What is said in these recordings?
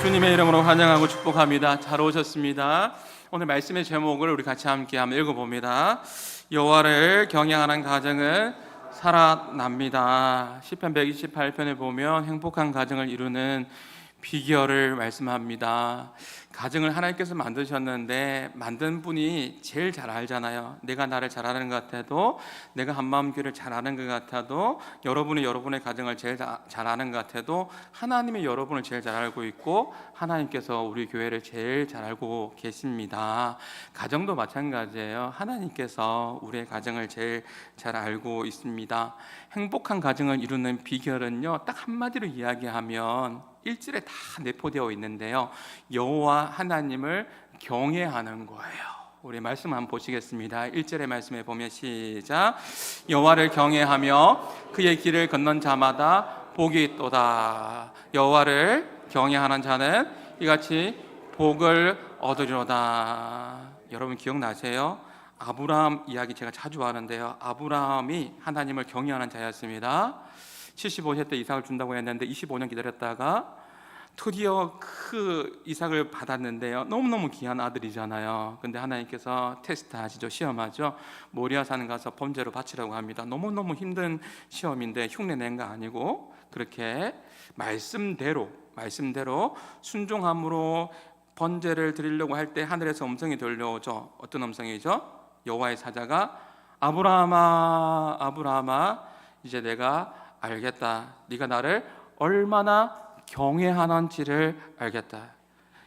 주님의 이름으로 환영하고 축복합니다. 잘 오셨습니다. 오늘 말씀의 제목을 우리 같이 함께 한번 읽어봅니다. 여호와를 경외하는 가정은 살아납니다. 시편 128편에 보면 행복한 가정을 이루는 비결을 말씀합니다. 가정을 하나님께서 만드셨는데 만든 분이 제일 잘 알잖아요. 내가 나를 잘 아는 것 같아도, 내가 한마음 교회를 잘 아는 것 같아도, 여러분이 여러분의 가정을 제일 잘 아는 것 같아도 하나님이 여러분을 제일 잘 알고 있고 하나님께서 우리 교회를 제일 잘 알고 계십니다. 가정도 마찬가지예요. 하나님께서 우리의 가정을 제일 잘 알고 있습니다. 행복한 가정을 이루는 비결은요, 딱 한마디로 이야기하면 1절에 다 내포되어 있는데요, 여호와 하나님을 경외하는 거예요. 우리 말씀 한번 보시겠습니다. 1절의 말씀에 보면 시작. 여호와를 경외하며 그의 길을 걷는 자마다 복이 있도다. 여호와를 경외하는 자는 이같이 복을 얻으리로다. 여러분 기억나세요? 아브라함 이야기 제가 자주 하는데요, 아브라함이 하나님을 경외하는 자였습니다. 75세 때 이삭을 준다고 했는데 25년 기다렸다가 드디어 그 이삭을 받았는데요, 너무너무 귀한 아들이잖아요. 근데 하나님께서 테스트 하시죠. 시험하죠. 모리아 산 가서 번제로 바치라고 합니다. 너무너무 힘든 시험인데 흉내 낸 거 아니고 그렇게 말씀대로 순종함으로 번제를 드리려고 할 때 하늘에서 음성이 들려오죠. 어떤 음성이죠? 여호와의 사자가 아브라함아 아브라함아, 이제 내가 알겠다. 네가 나를 얼마나 경외하는지를 알겠다.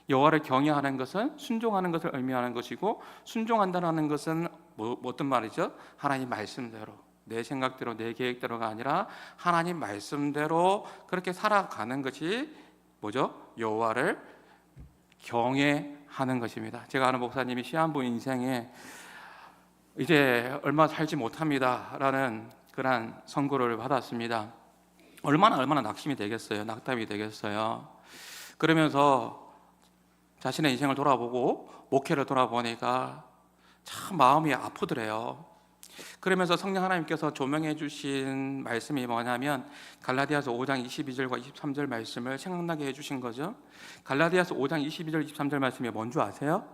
여호와를 경외하는 것은 순종하는 것을 의미하는 것이고, 순종한다는 것은 어떤 말이죠? 하나님 말씀대로, 내 생각대로 내 계획대로가 아니라 하나님 말씀대로 그렇게 살아가는 것이 뭐죠? 여호와를 경외하는 것입니다. 제가 아는 목사님이 시한부 인생에 이제 얼마 살지 못합니다라는 그런 선고를 받았습니다. 얼마나 낙심이 되겠어요. 낙담이 되겠어요. 그러면서 자신의 인생을 돌아보고 목회를 돌아보니까 참 마음이 아프더래요. 그러면서 성령 하나님께서 조명해 주신 말씀이 뭐냐면 갈라디아서 5장 22절과 23절 말씀을 생각나게 해주신 거죠. 갈라디아서 5장 22절 23절 말씀이 뭔지 아세요?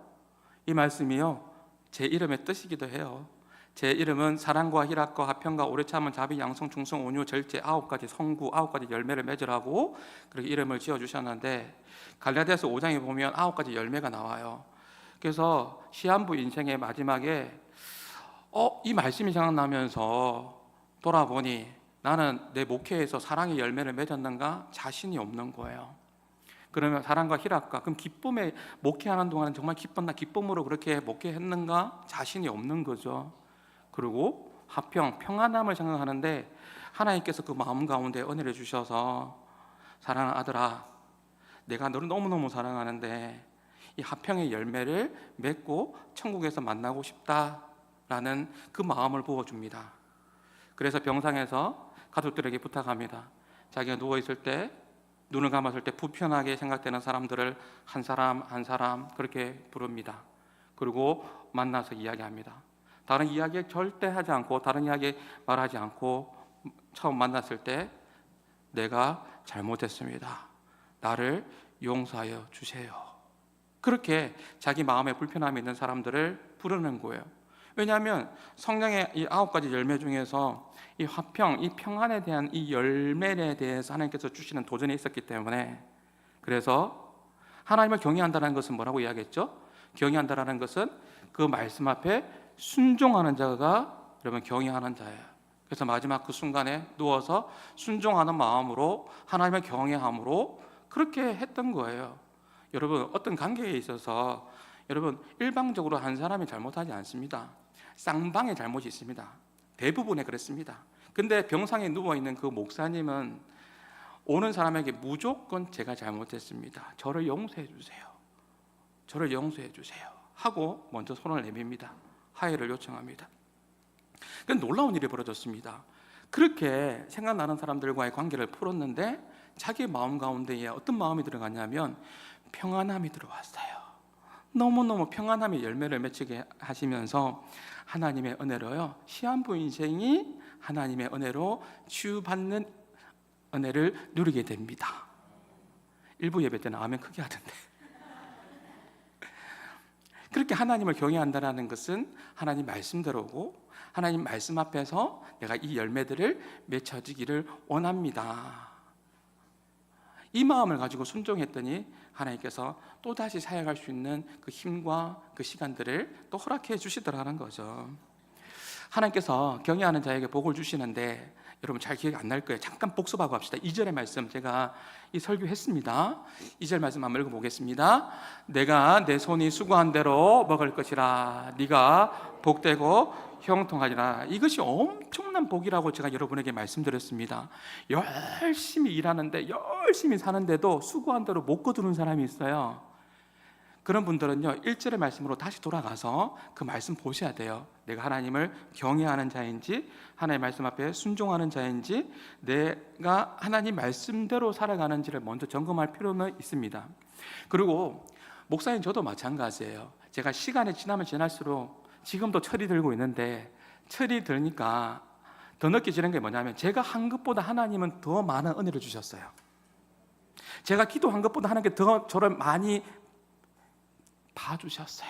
이 말씀이요, 제 이름의 뜻이기도 해요. 제 이름은 사랑과 희락과 화평과 오래 참은 자비 양성 충성 온유 절제 9가지 성구 9가지 열매를 맺으라고 그렇게 이름을 지어주셨는데, 갈라디아서 5장에 보면 9가지 열매가 나와요. 그래서 시한부 인생의 마지막에 이 말씀이 생각나면서 돌아보니 나는 내 목회에서 사랑의 열매를 맺었는가 자신이 없는 거예요. 그러면 사랑과 희락과, 그럼 기쁨에 목회하는 동안은 정말 기쁨으로 그렇게 목회했는가 자신이 없는 거죠. 그리고 화평, 평안함을 생각하는데 하나님께서 그 마음 가운데 은혜를 주셔서 사랑하는 아들아, 내가 너를 너무너무 사랑하는데 이 화평의 열매를 맺고 천국에서 만나고 싶다라는 그 마음을 부어줍니다. 그래서 병상에서 가족들에게 부탁합니다. 자기가 누워있을 때, 눈을 감았을 때 불편하게 생각되는 사람들을 한 사람 한 사람 그렇게 부릅니다. 그리고 만나서 이야기합니다. 다른 이야기 절대 하지 않고, 다른 이야기 말하지 않고, 처음 만났을 때 내가 잘못했습니다. 나를 용서하여 주세요. 그렇게 자기 마음에 불편함이 있는 사람들을 부르는 거예요. 왜냐하면 성령의 이 9가지 열매 중에서 이 화평, 이 평안에 대한 이 열매에 대해서 하나님께서 주시는 도전이 있었기 때문에, 그래서 하나님을 경외한다는 것은 뭐라고 이야기했죠? 경외한다는 것은 그 말씀 앞에 순종하는 자가 여러분 경외하는 자예요. 그래서 마지막 그 순간에 누워서 순종하는 마음으로 하나님을 경외함으로 그렇게 했던 거예요. 여러분 어떤 관계에 있어서 여러분 일방적으로 한 사람이 잘못하지 않습니다. 쌍방의 잘못이 있습니다. 대부분에 그렇습니다. 근데 병상에 누워있는 그 목사님은 오는 사람에게 무조건 제가 잘못했습니다, 저를 용서해 주세요, 저를 용서해 주세요 하고 먼저 손을 내밉니다. 화해를 요청합니다. 그건 놀라운 일이 벌어졌습니다. 그렇게 생각나는 사람들과의 관계를 풀었는데 자기 마음 가운데에 어떤 마음이 들어갔냐면 평안함이 들어왔어요. 너무너무 평안함의 열매를 맺히게 하시면서 하나님의 은혜로요, 시한부 인생이 하나님의 은혜로 치유받는 은혜를 누리게 됩니다. 일부 예배 때는 아멘 크게 하던데. 그렇게 하나님을 경외한다는 것은 하나님 말씀대로고 하나님 말씀 앞에서 내가 이 열매들을 맺혀지기를 원합니다. 이 마음을 가지고 순종했더니 하나님께서 또다시 사역할 수 있는 그 힘과 그 시간들을 또 허락해 주시더라는 거죠. 하나님께서 경외하는 자에게 복을 주시는데 여러분 잘 기억이 안 날 거예요. 잠깐 복습하고 합시다. 2절의 말씀 제가 이 설교했습니다. 2절 말씀 한번 읽어보겠습니다. 내가 내 손이 수고한 대로 먹을 것이라 네가 복되고 형통하리라. 이것이 엄청난 복이라고 제가 여러분에게 말씀드렸습니다. 열심히 일하는데 열심히 사는데도 수고한 대로 못 거두는 사람이 있어요. 그런 분들은요 1절의 말씀으로 다시 돌아가서 그 말씀 보셔야 돼요. 내가 하나님을 경외하는 자인지 하나님의 말씀 앞에 순종하는 자인지 내가 하나님 말씀대로 살아가는지를 먼저 점검할 필요는 있습니다. 그리고 목사님 저도 마찬가지예요. 제가 시간이 지나면 지날수록 지금도 철이 들고 있는데 철이 들니까 더 느껴지는 게 뭐냐면 제가 한 것보다 하나님은 더 많은 은혜를 주셨어요. 제가 기도한 것보다 하나님께 더 저를 많이 봐주셨어요.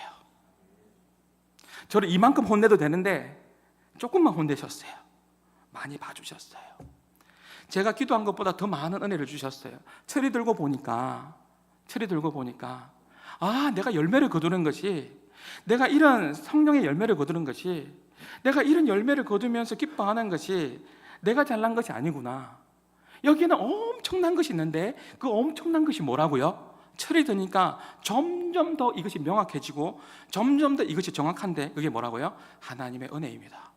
저를 이만큼 혼내도 되는데 조금만 혼내셨어요. 많이 봐주셨어요. 제가 기도한 것보다 더 많은 은혜를 주셨어요. 철이 들고 보니까 내가 열매를 거두는 것이, 내가 이런 성령의 열매를 거두는 것이, 내가 이런 열매를 거두면서 기뻐하는 것이 내가 잘난 것이 아니구나. 여기에는 엄청난 것이 있는데 그 엄청난 것이 뭐라고요? 철이 드니까 점점 더 이것이 명확해지고 점점 더 이것이 정확한데 그게 뭐라고요? 하나님의 은혜입니다.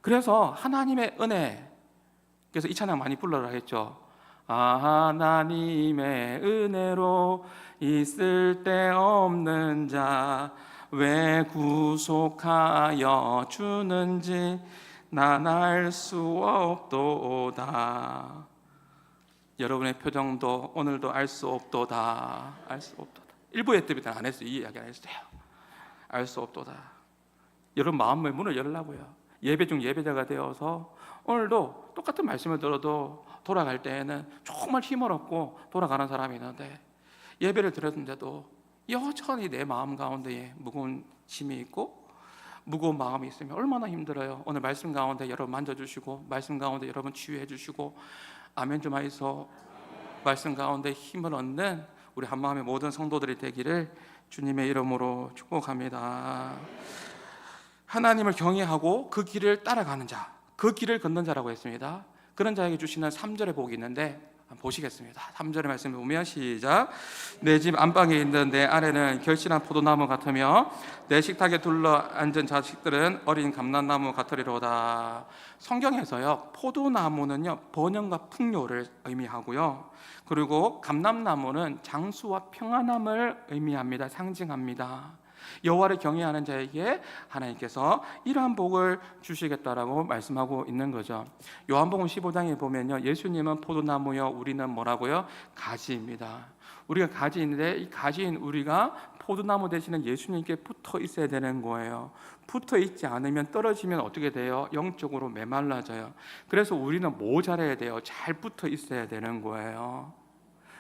그래서 하나님의 은혜, 그래서 이 찬양 많이 불러라 했죠. 하나님의 은혜로 있을 데 없는 자 왜 구속하여 주는지 난 알 수 없도다. 여러분의 표정도 오늘도 알 수 없도다. 알 수 없도다. 일부 예배 때는 안 했어요. 이 이야기 안 했어요. 알 수 없도다. 여러분 마음의 문을 열라고요. 예배 중 예배자가 되어서 오늘도 똑같은 말씀을 들어도 돌아갈 때에는 정말 힘을 얻고 돌아가는 사람이 있는데 예배를 드렸는데도 여전히 내 마음 가운데에 무거운 짐이 있고 무거운 마음이 있으면 얼마나 힘들어요. 오늘 말씀 가운데 여러분 만져주시고 말씀 가운데 여러분 치유해 주시고 아멘 좀 하이소. 말씀 가운데 힘을 얻는 우리 한마음의 모든 성도들이 되기를 주님의 이름으로 축복합니다. 하나님을 경외하고 그 길을 따라가는 자, 그 길을 걷는 자라고 했습니다. 그런 자에게 주시는 3절의 복이 있는데 한번 보시겠습니다. 3절의 말씀을 보면 시작. 내 집 안방에 있는 내 아내는 결실한 포도나무 같으며 내 식탁에 둘러앉은 자식들은 어린 감람나무 같으리로다. 성경에서요 포도나무는요 번영과 풍요를 의미하고요, 그리고 감람나무는 장수와 평안함을 의미합니다. 상징합니다. 여호와를 경외하는 자에게 하나님께서 이러한 복을 주시겠다라고 말씀하고 있는 거죠. 요한복음 15장에 보면요 예수님은 포도나무요 우리는 뭐라고요? 가지입니다. 우리가 가지인데 이 가지인 우리가 포도나무 대신에 예수님께 붙어 있어야 되는 거예요. 붙어 있지 않으면 떨어지면 어떻게 돼요? 영적으로 메말라져요. 그래서 우리는 모자라야 돼요. 잘 붙어 있어야 되는 거예요.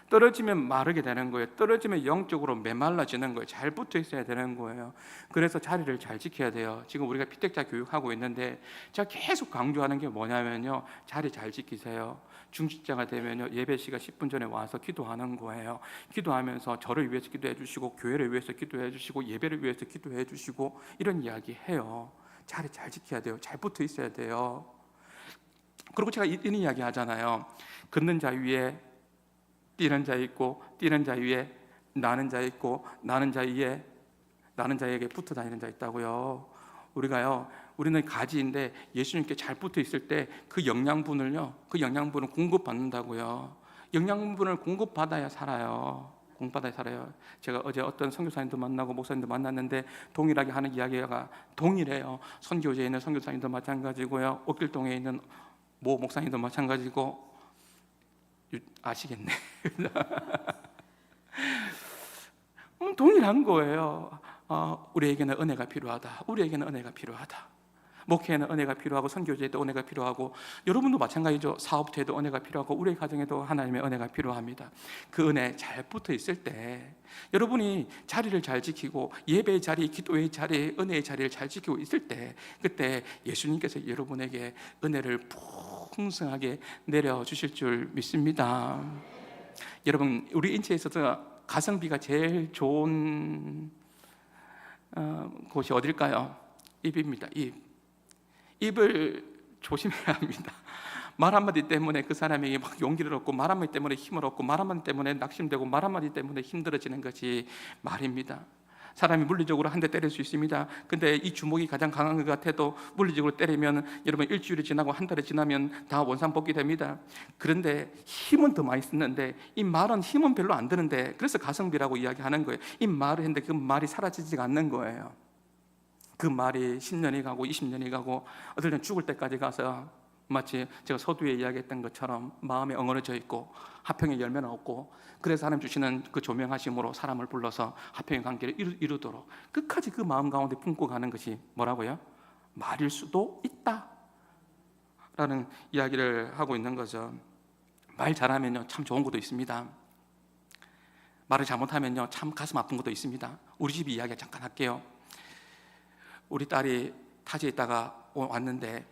떨어지면 마르게 되는 거예요. 떨어지면 영적으로 메말라지는 거예요. 잘 붙어 있어야 되는 거예요. 그래서 자리를 잘 지켜야 돼요. 지금 우리가 피택자 교육하고 있는데 제가 계속 강조하는 게 뭐냐면요 자리 잘 지키세요. 중직자가 되면요 예배 시간 10분 전에 와서 기도하는 거예요. 기도하면서 저를 위해서 기도해 주시고 교회를 위해서 기도해 주시고 예배를 위해서 기도해 주시고 이런 이야기 해요. 자리 잘 지켜야 돼요. 잘 붙어 있어야 돼요. 그리고 제가 이런 이야기 하잖아요. 걷는 자 위에 뛰는 자 있고 뛰는 자 위에 나는 자 있고 나는 자 위에 나는 자에게 붙어 다니는 자 있다고요. 우리는 가지인데 예수님께 잘 붙어 있을 때 그 영양분을 공급받는다고요. 영양분을 공급받아야 살아요. 제가 어제 어떤 선교사님도 만나고 목사님도 만났는데 동일하게 하는 이야기가 동일해요. 선교제에 있는 선교사님도 마찬가지고요, 옥길동에 있는 모 목사님도 마찬가지고, 아시겠네. 동일한 거예요. 우리에게는 은혜가 필요하다. 목회에는 은혜가 필요하고 선교제에도 은혜가 필요하고 여러분도 마찬가지죠. 사업체에도 은혜가 필요하고 우리 가정에도 하나님의 은혜가 필요합니다. 그 은혜 잘 붙어 있을 때 여러분이 자리를 잘 지키고 예배의 자리, 기도의 자리, 은혜의 자리를 잘 지키고 있을 때 그때 예수님께서 여러분에게 은혜를 풍성하게 내려주실 줄 믿습니다. 여러분, 우리 인체에 있어서 가성비가 제일 좋은 곳이 어딜까요? 입입니다. 입을 조심해야 합니다. 말 한마디 때문에 그 사람에게 막 용기를 얻고 말 한마디 때문에 힘을 얻고 말 한마디 때문에 낙심되고 말 한마디 때문에 힘들어지는 것이 말입니다. 사람이 물리적으로 한 대 때릴 수 있습니다. 근데 이 주먹이 가장 강한 것 같아도 물리적으로 때리면 여러분 일주일이 지나고 한 달이 지나면 다 원상복귀 됩니다. 그런데 힘은 더 많이 쓰는데 이 말은 힘은 별로 안 드는데 그래서 가성비라고 이야기하는 거예요. 이 말을 했는데 그 말이 사라지지가 않는 거예요. 그 말이 10년이 가고 20년이 가고 어떨 땐 죽을 때까지 가서 마치 제가 서두에 이야기했던 것처럼 마음에 엉어려져 있고 화평의 열매는 없고 그래서 하나님 주시는 그 조명하심으로 사람을 불러서 화평의 관계를 이루도록 끝까지 그 마음 가운데 품고 가는 것이 뭐라고요? 말일 수도 있다 라는 이야기를 하고 있는 거죠. 말 잘하면요 참 좋은 것도 있습니다. 말을 잘못하면요 참 가슴 아픈 것도 있습니다. 우리 집 이야기 잠깐 할게요. 우리 딸이 타지에 있다가 왔는데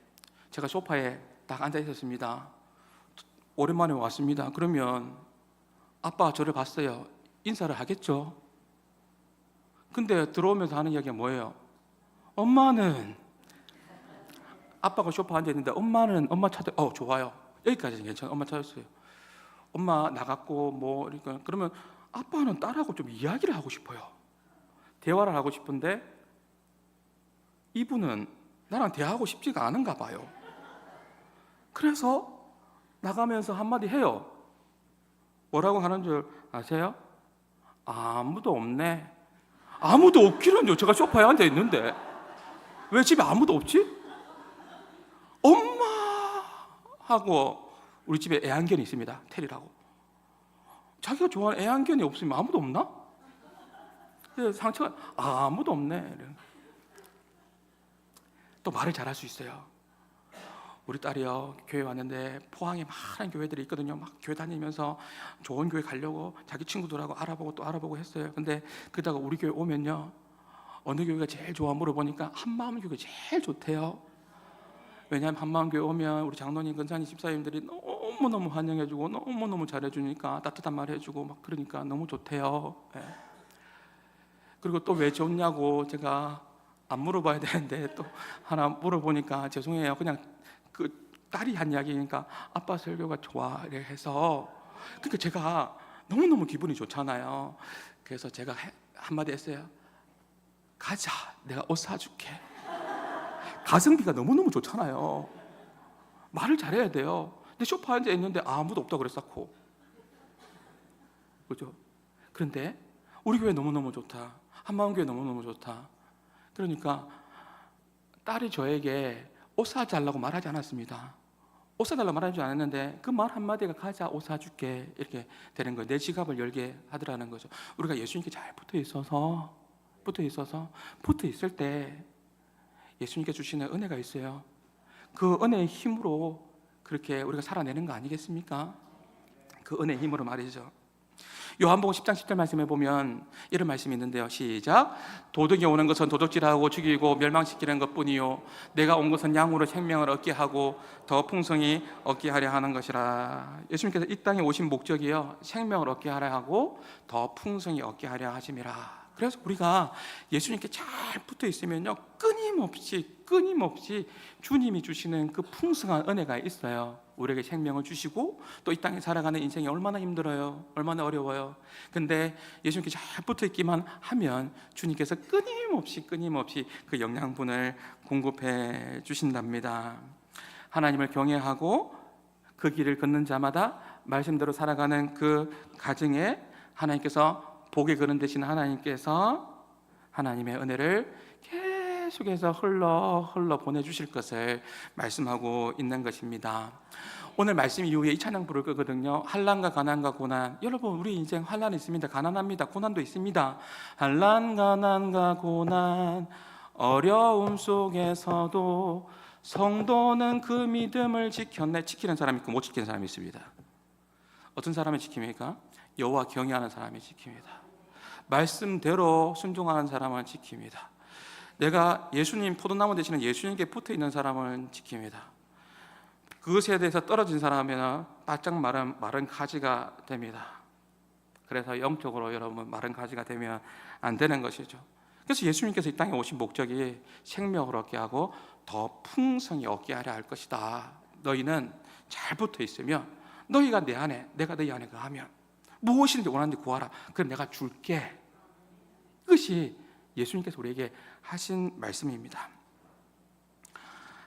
제가 소파에 딱 앉아 있었습니다. 오랜만에 왔습니다. 그러면 아빠가 저를 봤어요. 인사를 하겠죠. 근데 들어오면서 하는 이야기가 뭐예요? 엄마는 아빠가 소파에 앉아 있는데 엄마는 엄마 찾아 좋아요. 여기까지는 괜찮아. 엄마 찾았어요. 엄마 나갔고 뭐 그러면 아빠는 딸하고 좀 이야기를 하고 싶어요. 대화를 하고 싶은데 이분은 나랑 대화하고 싶지가 않은가 봐요. 그래서 나가면서 한마디 해요. 뭐라고 하는 줄 아세요? 아무도 없네. 아무도 없기는요. 제가 소파에 앉아 있는데 왜 집에 아무도 없지? 엄마하고 우리 집에 애완견이 있습니다. 테리라고. 자기가 좋아하는 애완견이 없으면 아무도 없나? 그래서 상처가 아무도 없네. 또 말을 잘할 수 있어요. 우리 딸이요 교회 왔는데 포항에 많은 교회들이 있거든요. 막 교회 다니면서 좋은 교회 가려고 자기 친구들하고 알아보고 또 알아보고 했어요. 근데 그러다가 우리 교회 오면요 어느 교회가 제일 좋아 물어보니까 한마음 교회가 제일 좋대요. 왜냐하면 한마음 교회 오면 우리 장로님, 근사님, 집사님들이 너무너무 환영해주고 너무너무 잘해주니까 따뜻한 말 해주고 막 그러니까 너무 좋대요. 네. 그리고 또 왜 좋냐고 제가 안 물어봐야 되는데 또 하나 물어보니까 죄송해요. 그냥 그 딸이 한 이야기니까 아빠 설교가 좋아 해서 그러니까 제가 너무너무 기분이 좋잖아요. 그래서 제가 한마디 했어요. 가자, 내가 옷 사줄게. 가성비가 너무너무 좋잖아요. 말을 잘해야 돼요. 근데 소파에 앉아 있는데 아무도 없다고 그랬었고 그죠? 그런데 우리 교회 너무너무 좋다. 한마음교회 너무너무 좋다. 그러니까 딸이 저에게 옷 사달라고 말하지 않았습니다. 옷 사달라고 말하지 않았는데 그 말 한마디가 가자 옷 사줄게 이렇게 되는 거예요. 내 지갑을 열게 하더라는 거죠. 우리가 예수님께 잘 붙어 있을 때 예수님께 주시는 은혜가 있어요. 그 은혜의 힘으로 그렇게 우리가 살아내는 거 아니겠습니까? 그 은혜의 힘으로 말이죠. 요한복음 10장 10절 말씀에 보면 이런 말씀이 있는데요. 시작. 도둑이 오는 것은 도둑질하고 죽이고 멸망시키는 것뿐이요 내가 온 것은 양으로 생명을 얻게 하고 더 풍성히 얻게 하려 하는 것이라. 예수님께서 이 땅에 오신 목적이요 생명을 얻게 하려 하고 더 풍성히 얻게 하려 하심이라. 그래서 우리가 예수님께 잘 붙어 있으면요 끊임없이 주님이 주시는 그 풍성한 은혜가 있어요. 우리에게 생명을 주시고 또 이 땅에 살아가는 인생이 얼마나 힘들어요, 얼마나 어려워요. 근데 예수님께 잘 붙어 있기만 하면 주님께서 끊임없이 그 영양분을 공급해 주신답니다. 하나님을 경외하고 그 길을 걷는 자마다 말씀대로 살아가는 그 가정에 하나님께서 복에 그른 대신 하나님께서 하나님의 은혜를 계속해서 흘러 보내주실 것을 말씀하고 있는 것입니다. 오늘 말씀 이후에 이 찬양 부를 거거든요. 환난과 가난과 고난. 여러분 우리 인생 환난이 있습니다. 가난합니다. 고난도 있습니다. 환난 가난과 고난 어려움 속에서도 성도는 그 믿음을 지켰네. 지키는 사람이 있고 못 지키는 사람이 있습니다. 어떤 사람이 지킵니까? 여호와 경외하는 사람이 지킵니다. 말씀대로 순종하는 사람은 지킵니다. 내가 예수님, 포도나무 되시는 예수님께 붙어있는 사람은 지킵니다. 그것에 대해서 떨어진 사람은 바짝 마른 가지가 됩니다. 그래서 영적으로 여러분 마른 가지가 되면 안 되는 것이죠. 그래서 예수님께서 이 땅에 오신 목적이 생명을 얻게 하고 더 풍성히 얻게 하려 할 것이다. 너희는 잘 붙어 있으면, 너희가 내 안에, 내가 너희 안에 거하면 무엇이든지 원하는지 구하라. 그럼 내가 줄게. 이것이 예수님께서 우리에게 하신 말씀입니다.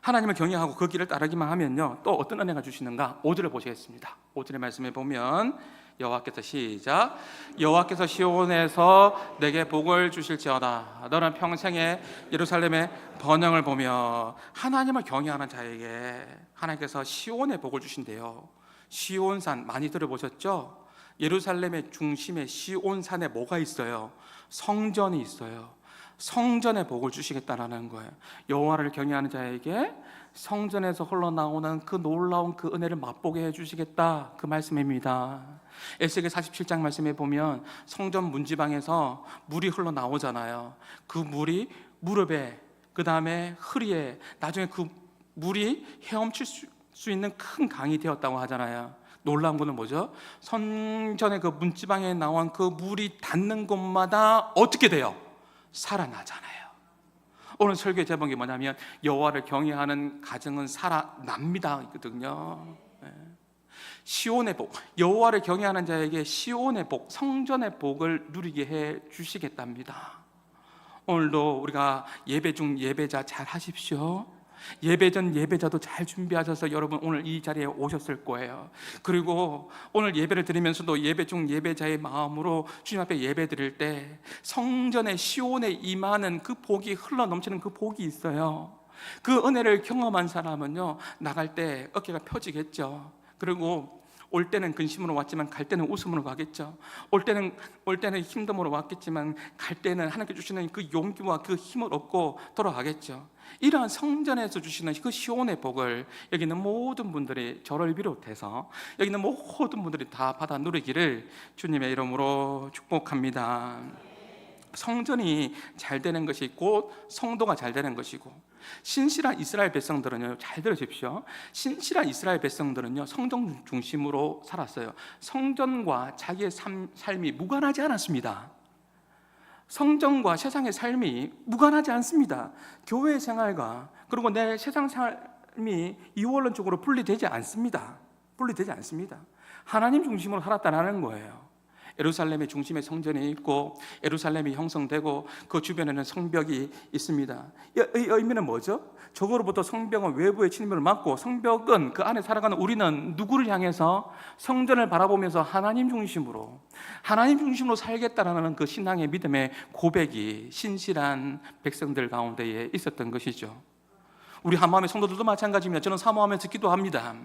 하나님을 경외하고 그 길을 따르기만 하면요, 또 어떤 은혜가 주시는가? 5절을 보시겠습니다. 5절의 말씀에 보면 여호와께서 시작, 여호와께서 시온에서 내게 복을 주실지어다. 너는 평생에 예루살렘의 번영을 보며. 하나님을 경외하는 자에게 하나님께서 시온의 복을 주신대요. 시온산 많이 들어보셨죠? 예루살렘의 중심에 시온산에 뭐가 있어요? 성전이 있어요. 성전의 복을 주시겠다라는 거예요. 여호와를 경외하는 자에게 성전에서 흘러나오는 그 놀라운 그 은혜를 맛보게 해주시겠다, 그 말씀입니다. 에스겔 47장 말씀에 보면 성전 문지방에서 물이 흘러나오잖아요. 그 물이 무릎에, 그 다음에 허리에, 나중에 그 물이 헤엄칠 수 있는 큰 강이 되었다고 하잖아요. 놀라운 거는 뭐죠? 성전의 그 문지방에 나온 그 물이 닿는 곳마다 어떻게 돼요? 살아나잖아요. 오늘 설교의 제목이 뭐냐면 여호와를 경외하는 가정은 살아납니다 이거든요. 시온의 복, 여호와를 경외하는 자에게 시온의 복, 성전의 복을 누리게 해 주시겠답니다. 오늘도 우리가 예배 중 예배자 잘 하십시오. 예배 전 예배자도 잘 준비하셔서 여러분 오늘 이 자리에 오셨을 거예요. 그리고 오늘 예배를 드리면서도 예배 중 예배자의 마음으로 주님 앞에 예배 드릴 때 성전의 시온에 임하는 그 복이 흘러넘치는 그 복이 있어요. 그 은혜를 경험한 사람은요, 나갈 때 어깨가 펴지겠죠. 그리고 올 때는 근심으로 왔지만 갈 때는 웃음으로 가겠죠. 올 때는 힘듦으로 왔겠지만 갈 때는 하나님께 주시는 그 용기와 그 힘을 얻고 돌아가겠죠. 이러한 성전에서 주시는 그 시온의 복을 여기 있는 모든 분들이, 저를 비롯해서 여기 있는 모든 분들이 다 받아 누리기를 주님의 이름으로 축복합니다. 성전이 잘 되는 것이 곧 성도가 잘 되는 것이고, 신실한 이스라엘 백성들은요, 잘 들으십시오. 신실한 이스라엘 백성들은요, 성전 중심으로 살았어요. 성전과 자기의 삶이 무관하지 않았습니다. 성전과 세상의 삶이 무관하지 않습니다. 교회 생활과 그리고 내 세상 삶이 이원론적으로 분리되지 않습니다. 분리되지 않습니다. 하나님 중심으로 살았다는 거예요. 예루살렘의 중심에 성전이 있고 예루살렘이 형성되고 그 주변에는 성벽이 있습니다. 이 의미는 뭐죠? 적으로부터 성벽은 외부의 침입을 막고, 성벽은 그 안에 살아가는 우리는 누구를 향해서? 성전을 바라보면서 하나님 중심으로 살겠다라는 그 신앙의 믿음의 고백이 신실한 백성들 가운데에 있었던 것이죠. 우리 한마음의 성도들도 마찬가지입니다. 저는 사모하면서 기도합니다.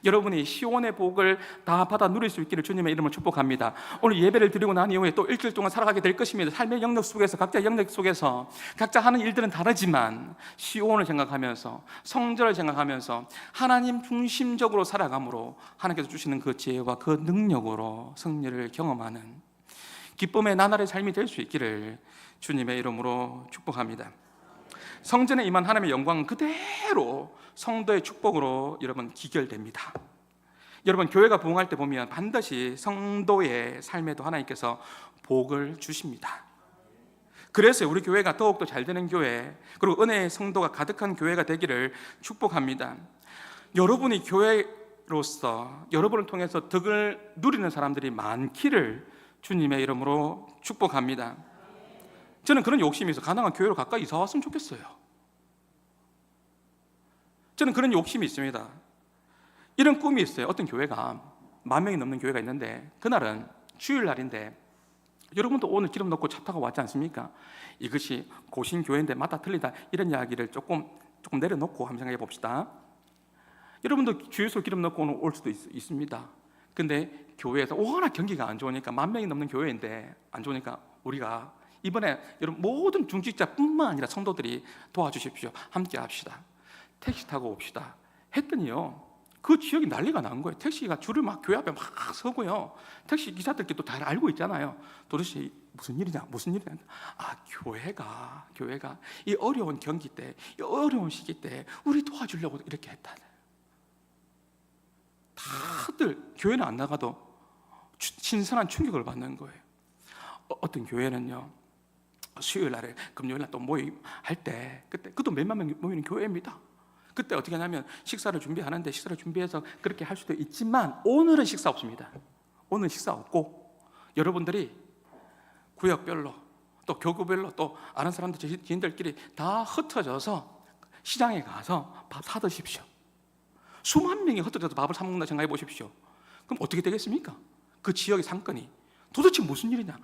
여러분이 시온의 복을 다 받아 누릴 수 있기를 주님의 이름으로 축복합니다. 오늘 예배를 드리고 난 이후에 또 일주일 동안 살아가게 될 것입니다. 삶의 영역 속에서, 각자의 영역 속에서 각자 하는 일들은 다르지만 시온을 생각하면서, 성전을 생각하면서 하나님 중심적으로 살아감으로 하나님께서 주시는 그 지혜와 그 능력으로 승리를 경험하는 기쁨의 나날의 삶이 될 수 있기를 주님의 이름으로 축복합니다. 성전에 임한 하나님의 영광은 그대로 성도의 축복으로 여러분 기결됩니다. 여러분 교회가 부흥할 때 보면 반드시 성도의 삶에도 하나님께서 복을 주십니다. 그래서 우리 교회가 더욱더 잘 되는 교회, 그리고 은혜의 성도가 가득한 교회가 되기를 축복합니다. 여러분이 교회로서 여러분을 통해서 덕을 누리는 사람들이 많기를 주님의 이름으로 축복합니다. 저는 그런 욕심이 있어요. 가능한 교회로 가까이 이사 왔으면 좋겠어요. 저는 그런 욕심이 있습니다. 이런 꿈이 있어요. 어떤 교회가 10,000명이 넘는 교회가 있는데 그날은 주일날인데, 여러분도 오늘 기름 넣고 차 타고 왔지 않습니까? 이것이 고신교회인데 맞다 틀리다 이런 이야기를 조금 내려놓고 한번 생각해 봅시다. 여러분도 주유소 기름 넣고 오늘 올 수도 있습니다. 근데 교회에서 워낙 경기가 안 좋으니까 10,000명이 넘는 교회인데 안 좋으니까 우리가 이번에 여러분 모든 중직자뿐만 아니라 성도들이 도와주십시오. 함께 합시다. 택시 타고 옵시다 했더니요, 그 지역이 난리가 난 거예요. 택시가 줄을 막 교회 앞에 막 서고요. 택시 기사들끼리 또 다 알고 있잖아요. 도대체 무슨 일이냐, 무슨 일이냐. 아, 교회가 이 어려운 경기 때, 이 어려운 시기 때 우리 도와주려고 이렇게 했다. 다들 교회는 안 나가도 신선한 충격을 받는 거예요. 어떤 교회는요, 수요일 날에 금요일 날 또 모임할 때, 그것도 몇만 명 모이는 교회입니다. 그때 어떻게 하냐면 식사를 준비하는데, 식사를 준비해서 그렇게 할 수도 있지만 오늘은 식사 없습니다. 오늘 식사 없고 여러분들이 구역별로 또 교구별로 또 아는 사람들, 지인들끼리 다 흩어져서 시장에 가서 밥 사 드십시오. 수만 명이 흩어져서 밥을 사 먹는다 생각해 보십시오. 그럼 어떻게 되겠습니까? 그 지역의 상권이 도대체 무슨 일이냐?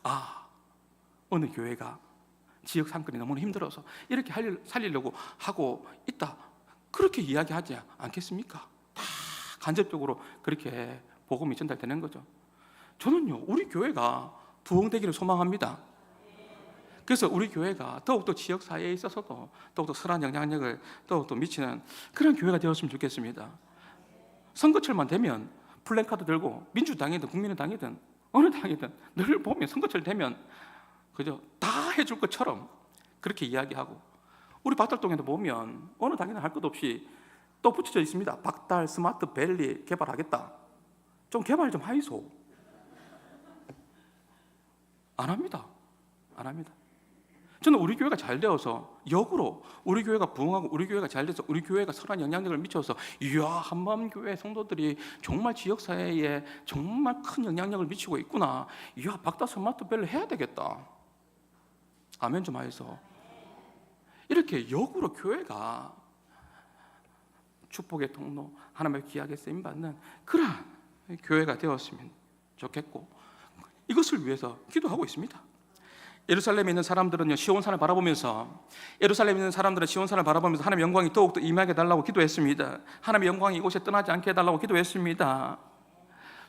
아, 어느 교회가 지역 상권이 너무 힘들어서 이렇게 살리려고 하고 있다, 그렇게 이야기하지 않겠습니까? 다 간접적으로 그렇게 복음이 전달되는 거죠. 저는요, 우리 교회가 부흥되기를 소망합니다. 그래서 우리 교회가 더욱더 지역사회에 있어서도 더욱더 선한 영향력을 더욱더 미치는 그런 교회가 되었으면 좋겠습니다. 선거철만 되면 플랜카드 들고 민주당이든 국민의당이든 어느 당이든 늘 보면 선거철 되면 그죠, 다 해줄 것처럼 그렇게 이야기하고, 우리 박달동에도 보면 어느 당이나 할 것 없이 또 붙여져 있습니다. 박달 스마트 밸리 개발하겠다. 좀 개발 좀 하이소. 안 합니다. 저는 우리 교회가 잘 되어서, 역으로 우리 교회가 부흥하고 우리 교회가 잘 돼서 우리 교회가 선한 영향력을 미쳐서, 이야, 한마음교회 성도들이 정말 지역사회에 정말 큰 영향력을 미치고 있구나, 이야, 박달 스마트 밸리 해야 되겠다. 아멘 좀 하이소. 이렇게 역으로 교회가 축복의 통로, 하나님의 귀하게 쓰임받는 그런 교회가 되었으면 좋겠고, 이것을 위해서 기도하고 있습니다. 예루살렘에 있는 사람들은요, 시온산을 바라보면서 하나님의 영광이 더욱더 임하게 해달라고 기도했습니다. 하나님의 영광이 이곳에 떠나지 않게 해달라고 기도했습니다.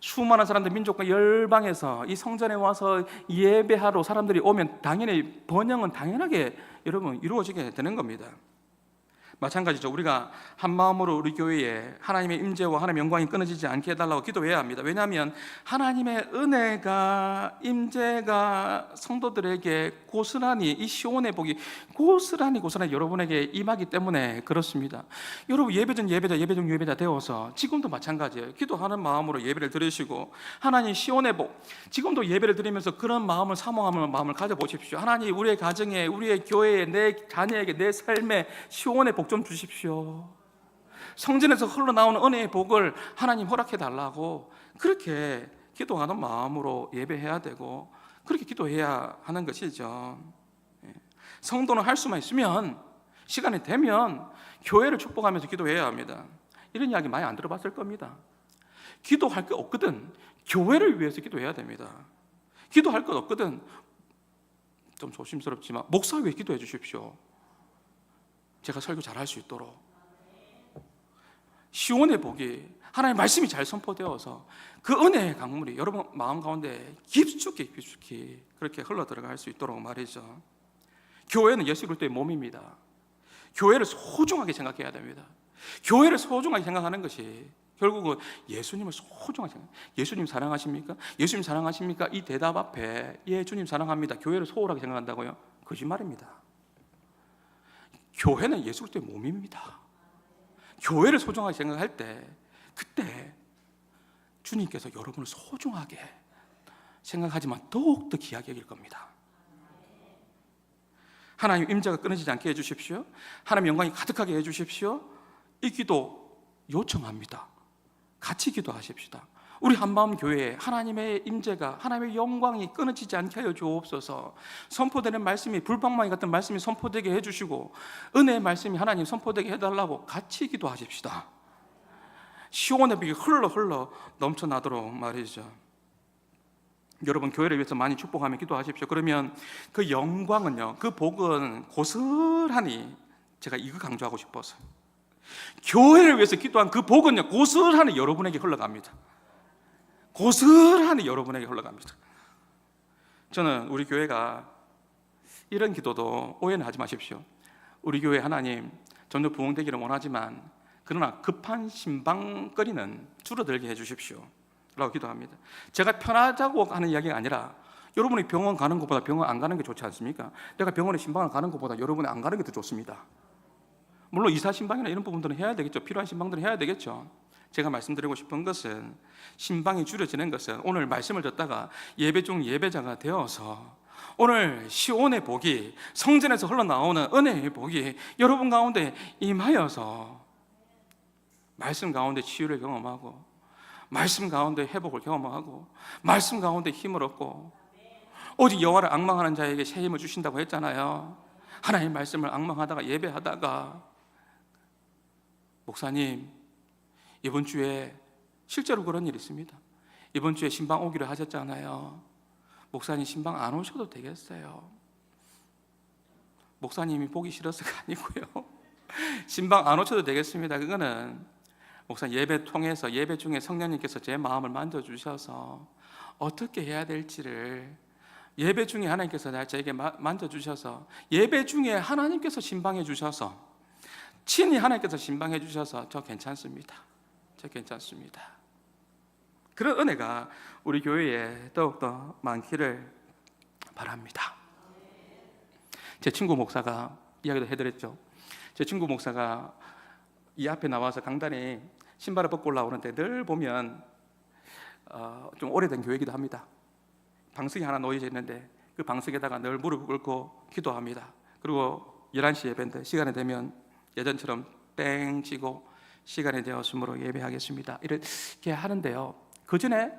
수많은 사람들, 민족과 열방에서 이 성전에 와서 예배하러 사람들이 오면 당연히 번영은 당연하게 여러분 이루어지게 되는 겁니다. 마찬가지죠. 우리가 한 마음으로 우리 교회에 하나님의 임재와 하나님의 영광이 끊어지지 않게 해달라고 기도해야 합니다. 왜냐하면 하나님의 은혜가, 임재가 성도들에게 고스란히, 이 시온의 복이 고스란히 여러분에게 임하기 때문에 그렇습니다. 여러분, 예배 중 예배자 되어서 지금도 마찬가지예요. 기도하는 마음으로 예배를 드리시고, 하나님 시온의 복, 지금도 예배를 드리면서 그런 마음을 사모하는 마음을 가져보십시오. 하나님, 우리의 가정에, 우리의 교회에, 내 자녀에게, 내 삶에 시온의 복 좀 주십시오. 성전에서 흘러나오는 은혜의 복을 하나님 허락해 달라고 그렇게 기도하는 마음으로 예배해야 되고, 그렇게 기도해야 하는 것이죠. 성도는 할 수만 있으면, 시간이 되면 교회를 축복하면서 기도해야 합니다. 이런 이야기 많이 안 들어봤을 겁니다. 기도할 게 없거든 교회를 위해서 기도해야 됩니다. 기도할 것 없거든, 좀 조심스럽지만 목사 위해 기도해 주십시오. 제가 설교 잘할 수 있도록. 시온의 복이, 하나님의 말씀이 잘 선포되어서 그 은혜의 강물이 여러분 마음 가운데 깊숙이 그렇게 흘러 들어갈 수 있도록 말이죠. 교회는 예수 그리스도의 몸입니다. 교회를 소중하게 생각해야 됩니다. 교회를 소중하게 생각하는 것이 결국은 예수님을 소중하게 생각. 예수님 사랑하십니까? 예수님 사랑하십니까? 이 대답 앞에 예, 주님 사랑합니다, 교회를 소홀하게 생각한다고요? 거짓말입니다. 교회는 예수 그리스도의 몸입니다. 교회를 소중하게 생각할 때, 그때 주님께서 여러분을 소중하게 생각하지만 더욱더 귀하게 여길 겁니다. 하나님 임재가 끊어지지 않게 해주십시오. 하나님 영광이 가득하게 해주십시오. 이 기도 요청합니다. 같이 기도하십시다. 우리 한마음 교회에 하나님의 임재가, 하나님의 영광이 끊어지지 않게 하여 주옵소서. 선포되는 말씀이 불방망이 같은 말씀이 선포되게 해주시고, 은혜의 말씀이 하나님 선포되게 해달라고 같이 기도하십시다. 시온의 빛이 흘러 넘쳐나도록 말이죠. 여러분, 교회를 위해서 많이 축복하며 기도하십시오. 그러면 그 영광은요, 그 복은 고스란히, 제가 이거 강조하고 싶어서, 교회를 위해서 기도한 그 복은요, 고스란히 여러분에게 흘러갑니다. 고스란히 여러분에게 흘러갑니다. 저는 우리 교회가 이런 기도도 오해는 하지 마십시오. 우리 교회 하나님 점점 부흥되기를 원하지만 그러나 급한 신방거리는 줄어들게 해주십시오 라고 기도합니다. 제가 편하자고 하는 이야기가 아니라 여러분이 병원 가는 것보다 병원 안 가는 게 좋지 않습니까? 내가 병원에 신방을 가는 것보다 여러분이 안 가는 게 더 좋습니다. 물론 이사 신방이나 이런 부분들은 해야 되겠죠. 필요한 신방들은 해야 되겠죠. 제가 말씀드리고 싶은 것은 신방이 줄여지는 것은 오늘 말씀을 듣다가 예배 중 예배자가 되어서 오늘 시온의 복이, 성전에서 흘러나오는 은혜의 복이 여러분 가운데 임하여서 말씀 가운데 치유를 경험하고 말씀 가운데 회복을 경험하고 말씀 가운데 힘을 얻고, 오직 여호와를 앙망하는 자에게 새 힘을 주신다고 했잖아요. 하나님의 말씀을 앙망하다가 예배하다가 목사님 이번 주에 실제로 그런 일이 있습니다. 이번 주에 신방 오기로 하셨잖아요. 목사님 신방 안 오셔도 되겠어요. 목사님이 보기 싫어서가 아니고요. 신방 안 오셔도 되겠습니다. 그거는 목사님 예배 통해서 예배 중에 성령님께서 제 마음을 만져주셔서 어떻게 해야 될지를 예배 중에 하나님께서 저에게 만져주셔서 예배 중에 하나님께서 신방해 주셔서 친히 하나님께서 신방해 주셔서 저 괜찮습니다. 저 괜찮습니다. 그런 은혜가 우리 교회에 더욱더 많기를 바랍니다. 제 친구 목사가 이야기도 해드렸죠. 제 친구 목사가 이 앞에 나와서 강단에 신발을 벗고 올라오는데 늘 보면 좀 오래된 교회이기도 합니다. 방석이 하나 놓여져 있는데 그 방석에다가 늘 무릎을 꿇고 기도합니다. 그리고 11시 예배인데 시간이 되면 예전처럼 땡 치고 시간이 되었으므로 예배하겠습니다 이렇게 하는데요, 그 전에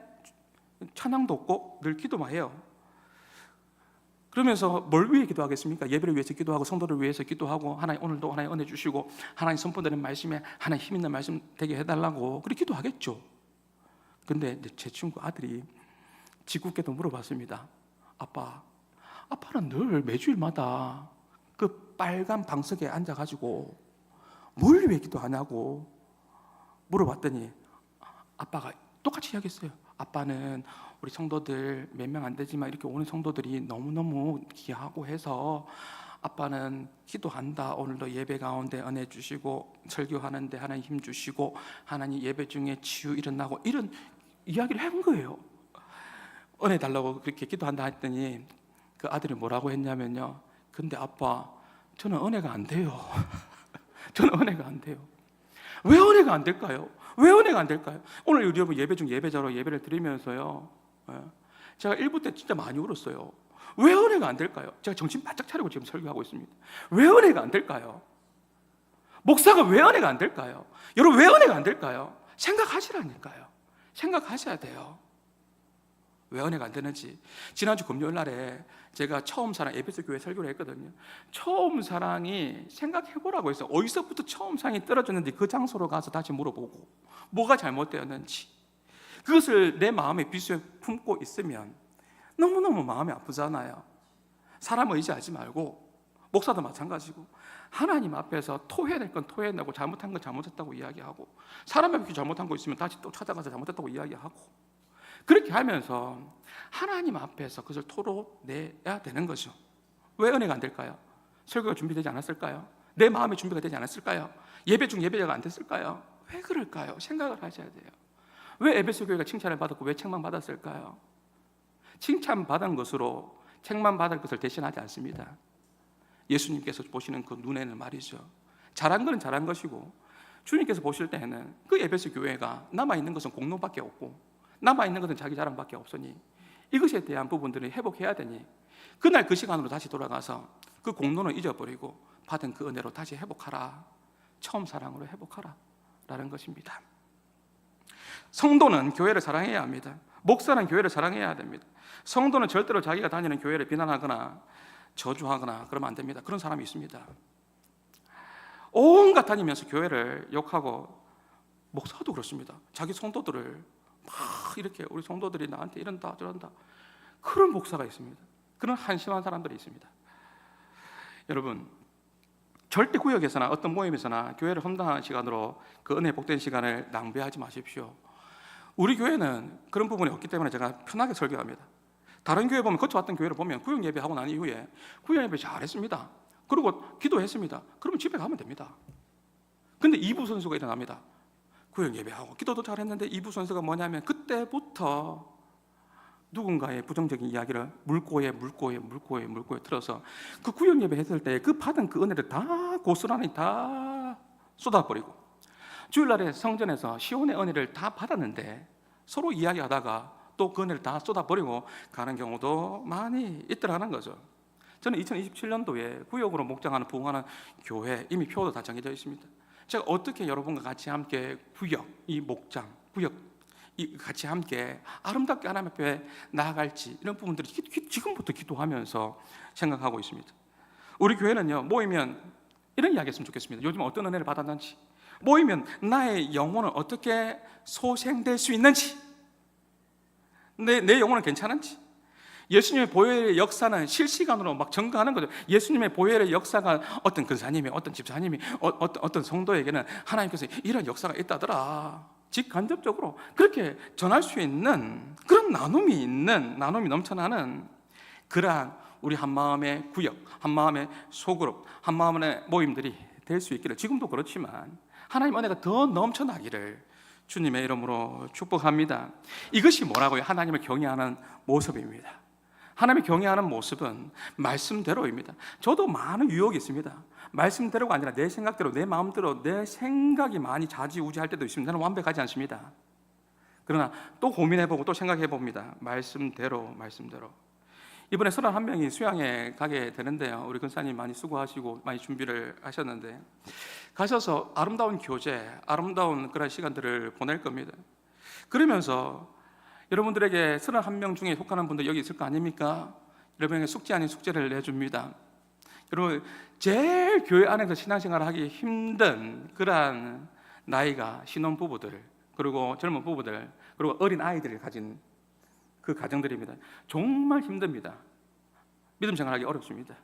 찬양도 없고 늘 기도만 해요. 그러면서 뭘 위해 기도하겠습니까? 예배를 위해서 기도하고 성도를 위해서 기도하고 하나님 오늘도 하나님 은혜 주시고 하나님 선포되는 말씀에 하나님 힘 있는 말씀 되게 해달라고 그렇게 기도하겠죠. 근데 제 친구 아들이 짓궂게도 물어봤습니다. 아빠는 늘 매주일마다 그 빨간 방석에 앉아가지고 뭘 위해 기도하냐고 물어봤더니 아빠가 똑같이 이야기했어요. 아빠는 우리 성도들 몇 명 안 되지만 이렇게 오는 성도들이 너무너무 귀하고 해서 아빠는 기도한다. 오늘도 예배 가운데 은혜 주시고 설교하는데 하나님 힘 주시고 하나님 예배 중에 치유 일어나고 이런 이야기를 한 거예요. 은혜 달라고 그렇게 기도한다 했더니 그 아들이 뭐라고 했냐면요, 근데 아빠 저는 은혜가 안 돼요. 저는 은혜가 안 돼요. 왜 은혜가 안 될까요? 왜 은혜가 안 될까요? 오늘 우리 여러분 예배 중 예배자로 예배를 드리면서요, 제가 1부 때 진짜 많이 울었어요. 왜 은혜가 안 될까요? 제가 정신 바짝 차리고 지금 설교하고 있습니다. 왜 은혜가 안 될까요? 목사가 왜 은혜가 안 될까요? 여러분 왜 은혜가 안 될까요? 생각하시라니까요. 생각하셔야 돼요. 왜 은혜가 안 되는지. 지난주 금요일 날에 제가 처음 사랑 에베소 교회 설교를 했거든요. 처음 사랑이 생각해보라고 했어요. 어디서부터 처음 사랑이 떨어졌는지 그 장소로 가서 다시 물어보고 뭐가 잘못되었는지 그것을 내 마음에 비수에 품고 있으면 너무너무 마음이 아프잖아요. 사람 의지하지 말고, 목사도 마찬가지고 하나님 앞에서 토해야 될 건 토해내고 잘못한 건 잘못했다고 이야기하고 사람 앞에 잘못한 거 있으면 다시 또 찾아가서 잘못했다고 이야기하고 그렇게 하면서 하나님 앞에서 그것을 토로내야 되는 거죠. 왜 은혜가 안 될까요? 설교가 준비되지 않았을까요? 내 마음의 준비가 되지 않았을까요? 예배 중 예배자가 안 됐을까요? 왜 그럴까요? 생각을 하셔야 돼요. 왜 에베소 교회가 칭찬을 받았고 왜 책망받았을까요? 칭찬받은 것으로 책망받을 것을 대신하지 않습니다. 예수님께서 보시는 그 눈에는 말이죠, 잘한 것은 잘한 것이고 주님께서 보실 때에는 그 에베소 교회가 남아있는 것은 공로밖에 없고 남아있는 것은 자기 자랑밖에 없으니 이것에 대한 부분들을 회복해야 되니 그날 그 시간으로 다시 돌아가서 그 공로는 잊어버리고 받은 그 은혜로 다시 회복하라. 처음 사랑으로 회복하라 라는 것입니다. 성도는 교회를 사랑해야 합니다. 목사는 교회를 사랑해야 됩니다. 성도는 절대로 자기가 다니는 교회를 비난하거나 저주하거나 그러면 안 됩니다. 그런 사람이 있습니다. 온갖 다니면서 교회를 욕하고, 목사도 그렇습니다. 자기 성도들을 막 이렇게 우리 성도들이 나한테 이런다 저런다, 그런 목사가 있습니다. 그런 한심한 사람들이 있습니다. 여러분, 절대 구역에서나 어떤 모임에서나 교회를 험담하는 시간으로 그 은혜 복된 시간을 낭비하지 마십시오. 우리 교회는 그런 부분이 없기 때문에 제가 편하게 설교합니다. 다른 교회 보면, 거쳐왔던 교회를 보면 구역 예배하고 난 이후에 구역 예배 잘했습니다. 그리고 기도했습니다. 그러면 집에 가면 됩니다. 근데 이부 선수가 일어납니다. 구역 예배하고 기도도 잘했는데 이부 선수가 뭐냐면 그때부터 누군가의 부정적인 이야기를 물고에 틀어서 그 구역 예배 했을 때 그 받은 그 은혜를 다 고스란히 다 쏟아버리고, 주일날에 성전에서 시온의 은혜를 다 받았는데 서로 이야기하다가 또 그 은혜를 다 쏟아버리고 가는 경우도 많이 있더라는 거죠. 저는 2027년도에 구역으로 목장하는 부흥하는 교회 이미 표도 다 정해져 있습니다. 제가 어떻게 여러분과 같이 함께 구역, 이 목장, 구역 같이 함께 아름답게 하나님 앞에 나아갈지, 이런 부분들을 지금부터 기도하면서 생각하고 있습니다. 우리 교회는요, 모이면 이런 이야기 했으면 좋겠습니다. 요즘 어떤 은혜를 받았는지, 모이면 나의 영혼은 어떻게 소생될 수 있는지, 내 영혼은 괜찮은지, 예수님의 보혈의 역사는 실시간으로 막 증거하는 거죠. 예수님의 보혈의 역사가 어떤 근사님이, 어떤 집사님이, 어떤 성도에게는 하나님께서 이런 역사가 있다더라, 직간접적으로 그렇게 전할 수 있는 그런 나눔이 넘쳐나는 그러한 우리 한마음의 구역, 한마음의 소그룹, 한마음의 모임들이 될 수 있기를, 지금도 그렇지만 하나님 은혜가 더 넘쳐나기를 주님의 이름으로 축복합니다. 이것이 뭐라고요? 하나님을 경외하는 모습입니다. 하나님을 경외하는 모습은 말씀대로입니다. 저도 많은 유혹이 있습니다. 말씀대로가 아니라 내 생각대로, 내 마음대로, 내 생각이 많이 좌지우지할 때도 있습니다. 저는 완벽하지 않습니다. 그러나 또 고민해보고 또 생각해봅니다. 말씀대로. 이번에 31명이 수양에 가게 되는데요, 우리 근사님 많이 수고하시고 많이 준비를 하셨는데, 가셔서 아름다운 교제, 아름다운 그런 시간들을 보낼 겁니다. 그러면서 여러분들에게 31명 중에 속하는 분들 여기 있을 거 아닙니까? 여러분에게 숙제 아닌 숙제를 내줍니다. 여러분, 제일 교회 안에서 신앙생활을 하기 힘든 그러한 나이가 신혼부부들, 그리고 젊은 부부들, 그리고 어린 아이들을 가진 그 가정들입니다. 정말 힘듭니다. 믿음 생활하기 어렵습니다.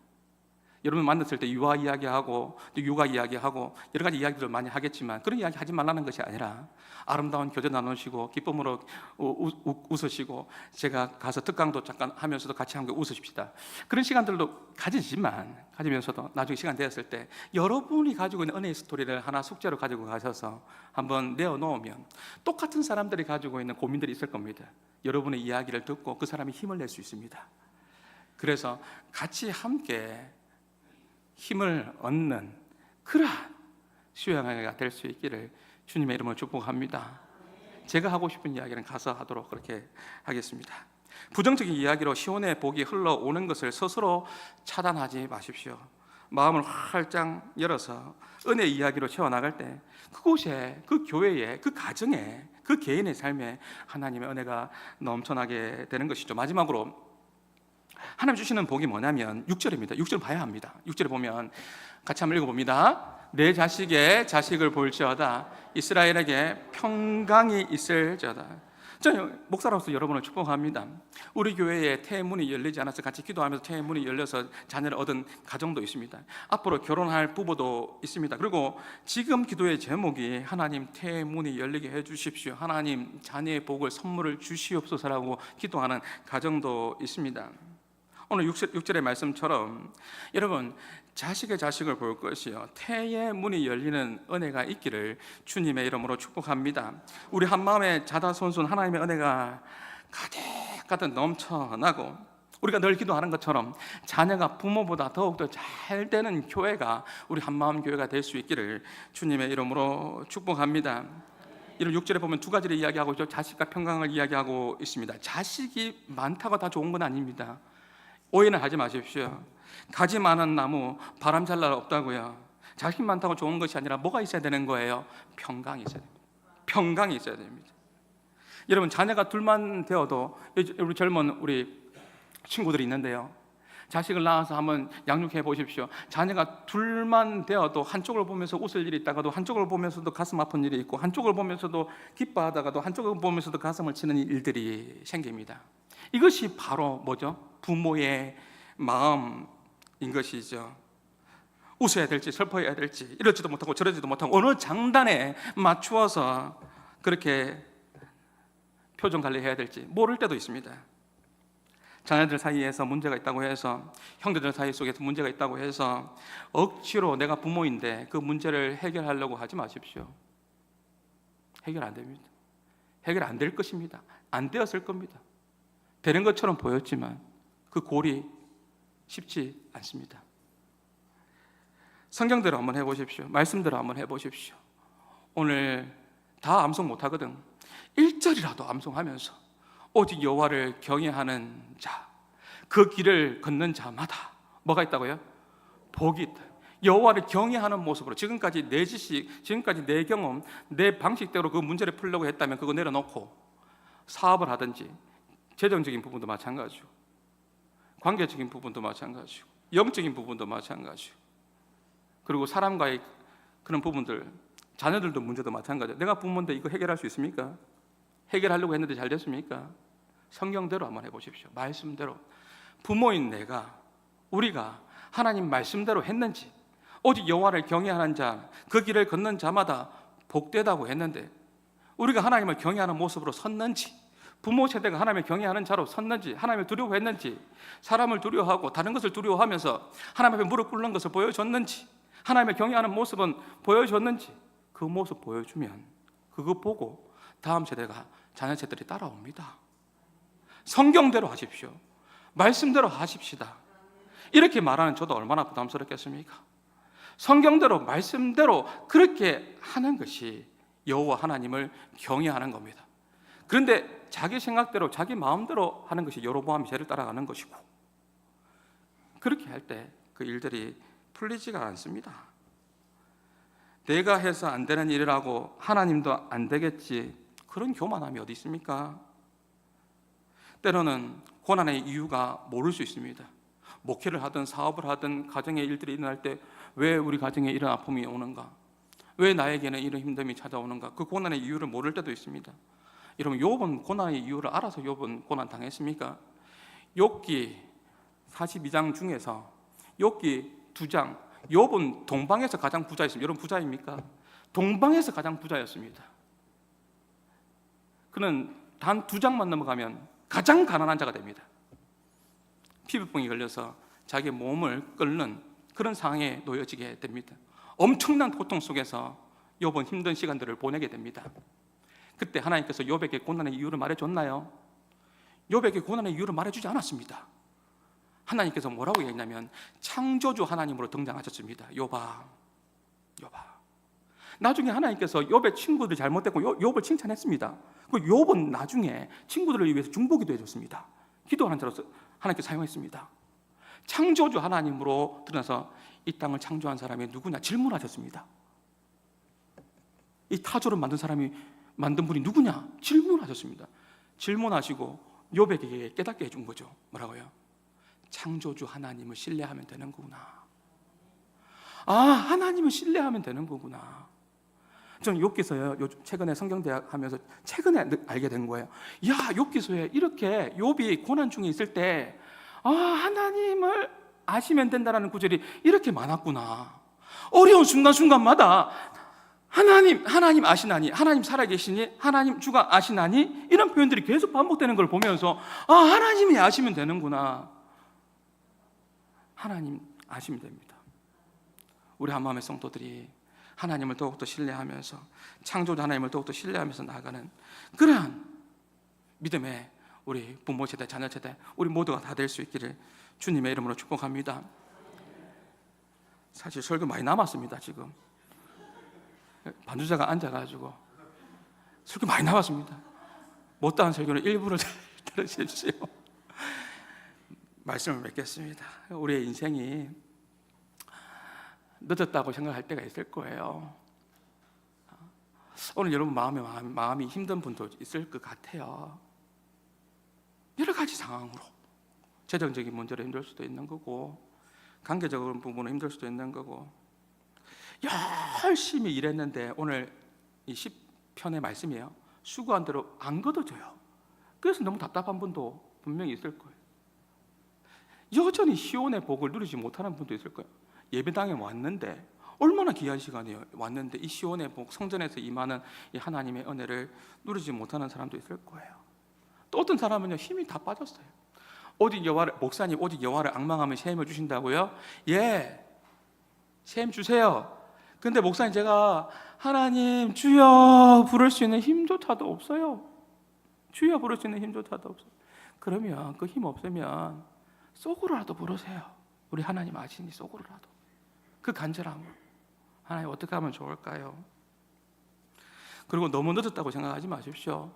여러분 만났을 때 유아 이야기하고 육아 이야기하고 여러 가지 이야기들을 많이 하겠지만, 그런 이야기 하지 말라는 것이 아니라 아름다운 교제 나누시고 기쁨으로 웃으시고, 제가 가서 특강도 잠깐 하면서도 같이 함께 웃으십시다. 그런 시간들도 가지면서도 나중에 시간 되었을 때 여러분이 가지고 있는 은혜의 스토리를 하나 숙제로 가지고 가셔서 한번 내어놓으면 똑같은 사람들이 가지고 있는 고민들이 있을 겁니다. 여러분의 이야기를 듣고 그 사람이 힘을 낼 수 있습니다. 그래서 같이 함께 힘을 얻는 그러한 수양회가 될 수 있기를 주님의 이름으로 축복합니다. 제가 하고 싶은 이야기는 가서 하도록 그렇게 하겠습니다. 부정적인 이야기로 시온의 복이 흘러오는 것을 스스로 차단하지 마십시오. 마음을 활짝 열어서 은혜의 이야기로 채워나갈 때 그곳에, 그 교회에, 그 가정에, 그 개인의 삶에 하나님의 은혜가 넘쳐나게 되는 것이죠. 마지막으로 하나님 주시는 복이 뭐냐면 6절입니다. 6절 봐야 합니다. 6절에 보면 같이 한번 읽어봅니다. 내 자식의 자식을 볼지어다 이스라엘에게 평강이 있을지어다. 저는 목사로서 여러분을 축복합니다. 우리 교회에 태문이 열리지 않아서 같이 기도하면서 태문이 열려서 자녀를 얻은 가정도 있습니다. 앞으로 결혼할 부부도 있습니다. 그리고 지금 기도의 제목이 하나님 태문이 열리게 해주십시오, 하나님 자녀의 복을 선물을 주시옵소서라고 기도하는 가정도 있습니다. 오늘 6절의 말씀처럼 여러분, 자식의 자식을 볼 것이요 태의 문이 열리는 은혜가 있기를 주님의 이름으로 축복합니다. 우리 한마음에 자다손손 하나님의 은혜가 가득가득 넘쳐나고, 우리가 늘 기도하는 것처럼 자녀가 부모보다 더욱더 잘 되는 교회가 우리 한마음 교회가 될 수 있기를 주님의 이름으로 축복합니다. 이런 6절에 보면 두 가지를 이야기하고 있죠. 자식과 평강을 이야기하고 있습니다. 자식이 많다고 다 좋은 건 아닙니다. 오해는 하지 마십시오. 가지 많은 나무 바람 잘 날 없다고요. 자식 많다고 좋은 것이 아니라 뭐가 있어야 되는 거예요? 평강이 있어야 됩니다. 평강이 있어야 됩니다. 여러분, 자녀가 둘만 되어도, 우리 젊은 우리 친구들이 있는데요, 자식을 낳아서 한번 양육해 보십시오. 자녀가 둘만 되어도 한쪽을 보면서 웃을 일이 있다가도 한쪽을 보면서도 가슴 아픈 일이 있고, 한쪽을 보면서도 기뻐하다가도 한쪽을 보면서도 가슴을 치는 일들이 생깁니다. 이것이 바로 뭐죠? 부모의 마음인 것이죠. 웃어야 될지 슬퍼해야 될지, 이러지도 못하고 저러지도 못하고 어느 장단에 맞추어서 그렇게 표정 관리해야 될지 모를 때도 있습니다. 자녀들 사이에서 문제가 있다고 해서, 형제들 사이 속에서 문제가 있다고 해서 억지로 내가 부모인데 그 문제를 해결하려고 하지 마십시오. 해결 안 됩니다. 해결 안 될 것입니다. 안 되었을 겁니다. 되는 것처럼 보였지만 그 골이 쉽지 않습니다. 성경대로 한번 해보십시오. 말씀대로 한번 해보십시오. 오늘 다 암송 못하거든. 1절이라도 암송하면서 오직 여호와를 경외하는 자, 그 길을 걷는 자마다 뭐가 있다고요? 복이 있다. 여호와를 경외하는 모습으로 지금까지 내 지식, 지금까지 내 경험, 내 방식대로 그 문제를 풀려고 했다면 그거 내려놓고 사업을 하든지 재정적인 부분도 마찬가지고 관계적인 부분도 마찬가지고 영적인 부분도 마찬가지고 그리고 사람과의 그런 부분들, 자녀들도 문제도 마찬가지예요. 내가 부모인데 이거 해결할 수 있습니까? 해결하려고 했는데 잘 됐습니까? 성경대로 한번 해보십시오. 말씀대로 부모인 내가, 우리가 하나님 말씀대로 했는지, 오직 여호와를 경외하는 자, 그 길을 걷는 자마다 복되다고 했는데 우리가 하나님을 경외하는 모습으로 섰는지, 부모 세대가 하나님을 경외하는 자로 섰는지, 하나님을 두려워했는지, 사람을 두려워하고 다른 것을 두려워하면서 하나님 앞에 무릎 꿇는 것을 보여줬는지, 하나님을 경외하는 모습은 보여줬는지, 그 모습 보여주면 그거 보고 다음 세대가, 자녀 세대들이 따라옵니다. 성경대로 하십시오. 말씀대로 하십시다. 이렇게 말하는 저도 얼마나 부담스럽겠습니까? 성경대로, 말씀대로 그렇게 하는 것이 여호와 하나님을 경외하는 겁니다. 그런데 자기 생각대로, 자기 마음대로 하는 것이 여로보암이 죄를 따라가는 것이고, 그렇게 할 때 그 일들이 풀리지가 않습니다. 내가 해서 안 되는 일이라고 하나님도 안 되겠지, 그런 교만함이 어디 있습니까? 때로는 고난의 이유가 모를 수 있습니다. 목회를 하든 사업을 하든 가정의 일들이 일어날 때 왜 우리 가정에 이런 아픔이 오는가? 왜 나에게는 이런 힘듦이 찾아오는가? 그 고난의 이유를 모를 때도 있습니다. 여러분, 욥은 고난의 이유를 알아서 욥은 고난 당했습니까? 욥기 42장 중에서 욥기 2장, 욥은 동방에서 가장 부자였습니다. 여러분, 부자입니까? 동방에서 가장 부자였습니다. 그는 단 2장만 넘어가면 가장 가난한 자가 됩니다. 피부병이 걸려서 자기 몸을 끓는 그런 상황에 놓여지게 됩니다. 엄청난 고통 속에서 욥은 힘든 시간들을 보내게 됩니다. 그때 하나님께서 욥에게 고난의 이유를 말해줬나요? 욥에게 고난의 이유를 말해주지 않았습니다. 하나님께서 뭐라고 얘기했냐면 창조주 하나님으로 등장하셨습니다. 욥아, 나중에 하나님께서 욥의 친구들이 잘못됐고 욥을 칭찬했습니다. 그 욥은 나중에 친구들을 위해서 중보기도 해줬습니다. 기도하는 자로서 하나님께서 사용했습니다. 창조주 하나님으로 드러나서 이 땅을 창조한 사람이 누구냐 질문하셨습니다. 이 타조를 만든 분이 누구냐 질문하셨습니다. 질문하시고 욥에게 깨닫게 해준 거죠. 뭐라고요? 창조주 하나님을 신뢰하면 되는 거구나. 아, 하나님을 신뢰하면 되는 거구나. 저는 욥기서요, 최근에 성경대학 하면서 최근에 알게 된 거예요. 야, 욥기서에 이렇게 욥이 고난 중에 있을 때 하나님을 아시면 된다라는 구절이 이렇게 많았구나. 어려운 순간순간마다 하나님 아시나니, 하나님 살아계시니, 하나님 주가 아시나니, 이런 표현들이 계속 반복되는 걸 보면서 하나님이 아시면 되는구나. 하나님 아시면 됩니다. 우리 한마음의 성도들이 하나님을 더욱더 신뢰하면서, 창조주 하나님을 더욱더 신뢰하면서 나아가는 그러한 믿음의 우리 부모 세대, 자녀 세대, 우리 모두가 다 될 수 있기를 주님의 이름으로 축복합니다. 사실 설교 많이 남았습니다. 지금 반주자가 앉아가지고 설교 많이 남았습니다. 못다한 설교는 일부러 들으십시오. 말씀을 맺겠습니다. 우리의 인생이 늦었다고 생각할 때가 있을 거예요. 오늘 여러분 마음이 힘든 분도 있을 것 같아요. 여러 가지 상황으로 재정적인 문제로 힘들 수도 있는 거고, 관계적인 부분으로 힘들 수도 있는 거고, 열심히 일했는데 오늘 이 10편의 말씀이에요. 수고한 대로 안 거둬져요. 그래서 너무 답답한 분도 분명히 있을 거예요. 여전히 시온의 복을 누리지 못하는 분도 있을 거예요. 예배당에 왔는데 얼마나 귀한 시간이에요. 왔는데 이 시온의 복, 성전에서 임하는 이 하나님의 은혜를 누리지 못하는 사람도 있을 거예요. 또 어떤 사람은요, 힘이 다 빠졌어요. 오직 여호와를, 목사님 오직 여호와를 앙망하면 셈을 주신다고요? 예, 셈 주세요. 근데 목사님 제가 하나님 주여 부를 수 있는 힘조차도 없어요. 주여 부를 수 있는 힘조차도 없어요. 그러면 그 힘 없으면 속으로라도 부르세요. 우리 하나님 아시니 속으로라도. 그 간절함으로. 하나님 어떻게 하면 좋을까요? 그리고 너무 늦었다고 생각하지 마십시오.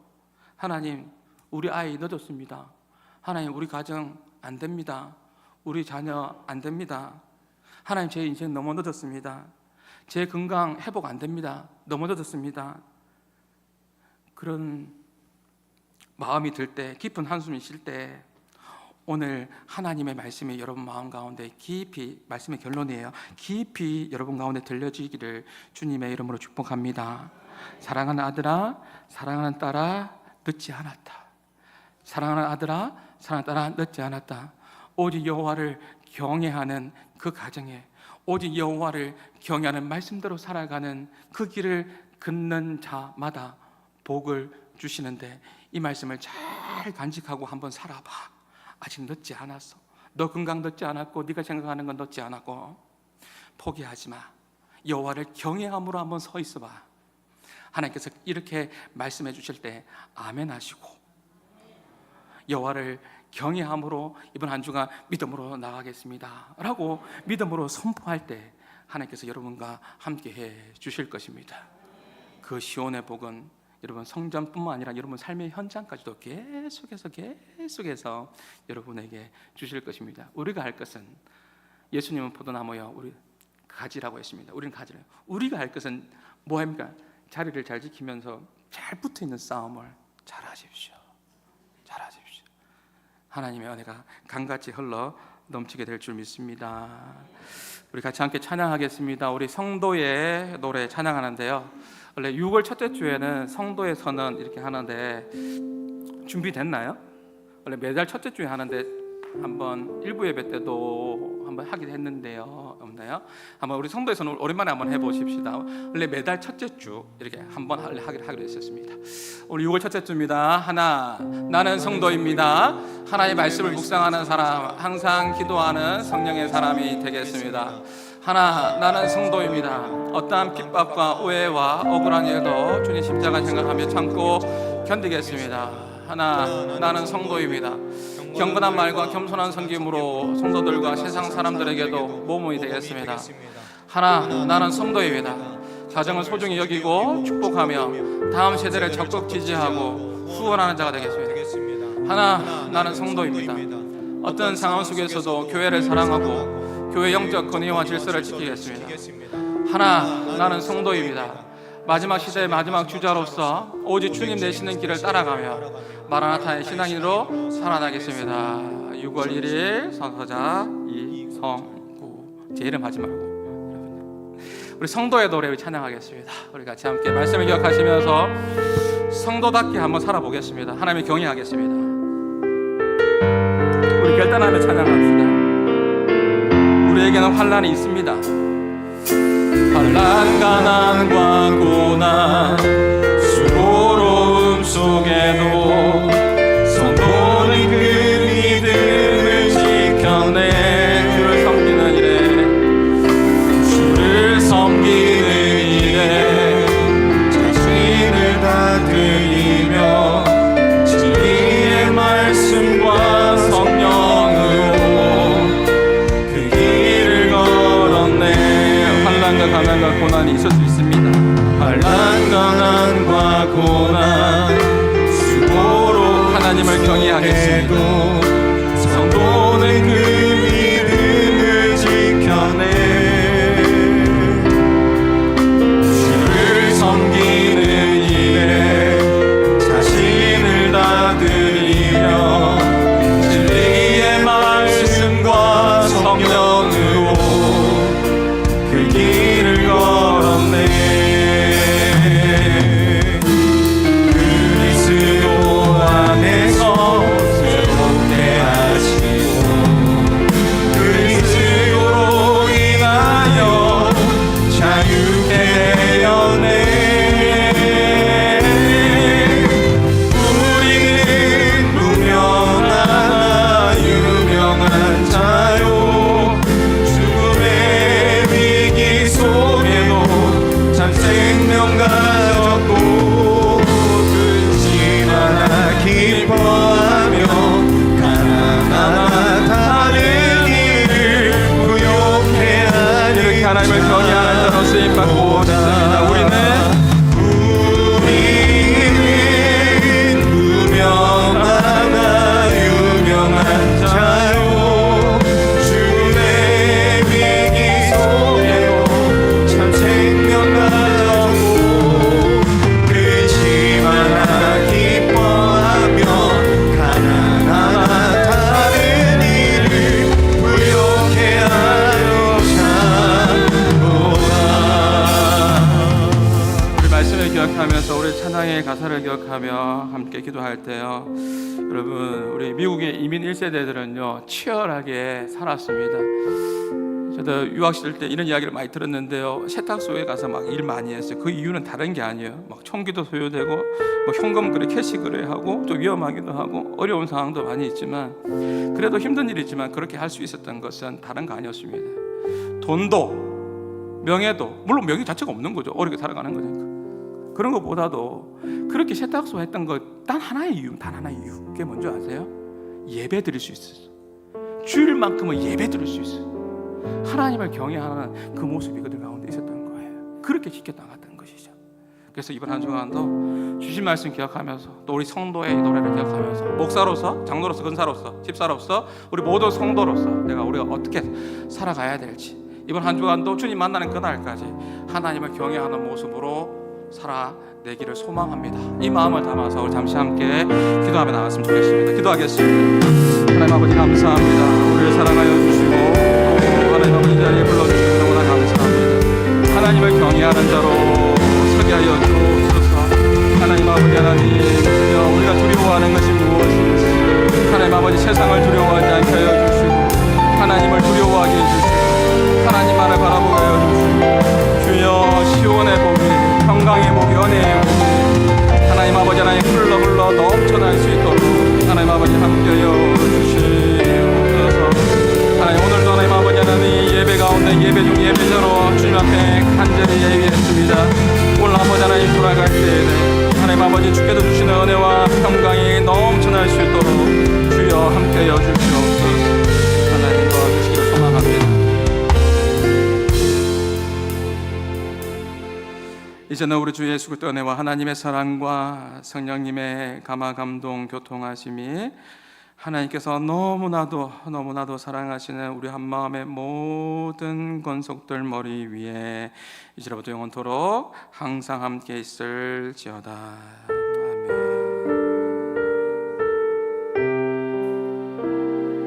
하나님 우리 아이 늦었습니다. 하나님 우리 가정 안 됩니다. 우리 자녀 안 됩니다. 하나님 제 인생 너무 늦었습니다. 제 건강 회복 안 됩니다. 너무 늦었습니다. 그런 마음이 들 때, 깊은 한숨이 쉴 때 오늘 하나님의 말씀이 여러분 마음 가운데 깊이, 말씀의 결론이에요, 깊이 여러분 가운데 들려지기를 주님의 이름으로 축복합니다. 사랑하는 아들아, 사랑하는 딸아, 늦지 않았다. 사랑하는 아들아, 사랑하는 딸아, 늦지 않았다. 오직 여호와를 경외하는 그 가정에, 오직 여호와를 경외하는 말씀대로 살아가는 그 길을 걷는 자마다 복을 주시는데, 이 말씀을 잘 간직하고 한번 살아봐. 아직 늦지 않았어. 너 건강 늦지 않았고, 네가 생각하는 건 늦지 않았고, 포기하지 마. 여호와를 경외함으로 한번 서 있어봐. 하나님께서 이렇게 말씀해 주실 때 아멘 하시고, 여호와를 경외함으로 이번 한 주간 믿음으로 나가겠습니다 라고 믿음으로 선포할 때 하나님께서 여러분과 함께 해 주실 것입니다. 그 시온의 복은 여러분 성전뿐만 아니라 여러분 삶의 현장까지도 계속해서 여러분에게 주실 것입니다. 우리가 할 것은, 예수님은 포도나무여 우리 가지라고 했습니다. 우리는 가지래요. 우리가 할 것은 뭐합니까? 자리를 잘 지키면서 잘 붙어있는 싸움을 잘 하십시오. 잘 하십시오. 하나님의 은혜가 강같이 흘러 넘치게 될 줄 믿습니다. 우리 같이 함께 찬양하겠습니다. 우리 성도의 노래 찬양하는데요, 원래 6월 첫째 주에는 성도의 선언 이렇게 하는데 준비됐나요? 원래 매달 첫째 주에 하는데 한번 일부 예배 때도 한번 하기도 했는데요, 없나요? 한번 우리 성도의 선언 오랜만에 한번 해보십시다. 원래 매달 첫째 주 이렇게 한번 하기로 했었습니다. 우리 6월 첫째 주입니다. 하나, 나는 성도입니다. 하나님의 말씀을 묵상하는 사람, 항상 기도하는 성령의 사람이 되겠습니다. 하나, 나는 성도입니다. 어떠한 핍박과 오해와 억울한 일도 주님 십자가 생각하며 참고 견디겠습니다. 하나, 나는 성도입니다. 경건한 말과 겸손한 섬김으로 성도들과 세상 사람들에게도 모범이 되겠습니다. 하나, 나는 성도입니다. 가정을 소중히 여기고 축복하며 다음 세대를 적극 지지하고 후원하는 자가 되겠습니다. 하나, 나는 성도입니다. 어떤 상황 속에서도 교회를 사랑하고 교회 영적 권위와 질서를 지키겠습니다. 하나, 나는 성도입니다. 마지막 시대의 마지막 주자로서 오직 주님 되시는 길을 따라가며 마라나타의 신앙인으로 살아나겠습니다. 6월 1일 선서자 이성구. 제 이름 하지 말고 우리 성도의 노래를 찬양하겠습니다. 우리 같이 함께 말씀을 기억하시면서 성도답게 한번 살아보겠습니다. 하나님을 경외하겠습니다. 우리 결단하며 찬양합시다. 우리에게는 환난이 있습니다. 환난, 가난과 고난, 수고로움 속에도 성도는 그 믿음을 지켜내. 주를 섬기는 일에, 주를 섬기는 일에 자신을 다 드리며 진리의 말씀과 성령으로 그 길을 걸었네. 환난과 가난과 고난이 있을 수 있습니다. 환난, 가난 여러분, 우리 미국의 이민 1세대들은요 치열하게 살았습니다. 저도 유학 시절 때 이런 이야기를 많이 들었는데요, 세탁소에 가서 막 일 많이 했어요. 그 이유는 다른 게 아니에요. 막 총기도 소요되고 뭐 현금 거래, 캐시 거래하고 또 위험하기도 하고 어려운 상황도 많이 있지만, 그래도 힘든 일이지만 그렇게 할 수 있었던 것은 다른 거 아니었습니다. 돈도 명예도, 물론 명예 자체가 없는 거죠. 어렵게 살아가는 거니까. 그런 것보다도 그렇게 세탁소 했던 것 단 하나의 이유, 그게 뭔지 아세요? 예배 드릴 수 있어요. 주일만큼은 예배 드릴 수 있어요. 하나님을 경외하는 그 모습이 그들 가운데 있었던 거예요. 그렇게 지켜나갔던 것이죠. 그래서 이번 한 주간도 주신 말씀 기억하면서, 또 우리 성도의 노래를 기억하면서, 목사로서, 장로로서, 근사로서, 집사로서, 우리 모든 성도로서 우리가 어떻게 살아가야 될지, 이번 한 주간도 주님 만나는 그날까지 하나님을 경외하는 모습으로 살아내기를 소망합니다. 이 마음을 담아서 우리 잠시 함께 기도하며 나갔으면 좋겠습니다. 기도하겠습니다. 하나님 아버지 감사합니다. 우리를 사랑하여 주시고 하나님 아버지 자리에 불러주시고 너무나 감사합니다. 하나님을 경외하는 자로 서게 하여 주옵소서. 하나님 아버지, 하나님, 우리가 두려워하는 것이 무엇인지 하나님 아버지 세상을 두려워하지 않게 하여 주시고, 하나님을 두려워하게 해주시고, 하나님만을 바라보게 하여 주시고, 주여 시온의 복이, 평강의 복이, 은혜의 복이 하나님 아버지 하나님 흘러 넘쳐날 수 있도록 하나님 아버지 함께하여 주시옵소서. 하나님 오늘도 하나님 아버지 하나님 예배 가운데 예배 중 예배자로 주님 앞에 간절히 예배했습니다. 오늘 아버지 하나님 돌아갈 때에 하나님 아버지 주께서 주시는 은혜와 평강이 넘쳐날 수 있도록 주여 함께하여 주시옵소서. 하나님 도와주시기를 소망합니다. 이제는 우리 주 예수 그리스도의 은혜와 하나님의 사랑과 성령님의 감화 감동 교통하심이, 하나님께서 너무나도 사랑하시는 우리 한마음의 모든 권속들 머리 위에 이제로부터 영원토록 항상 함께 있을지어다.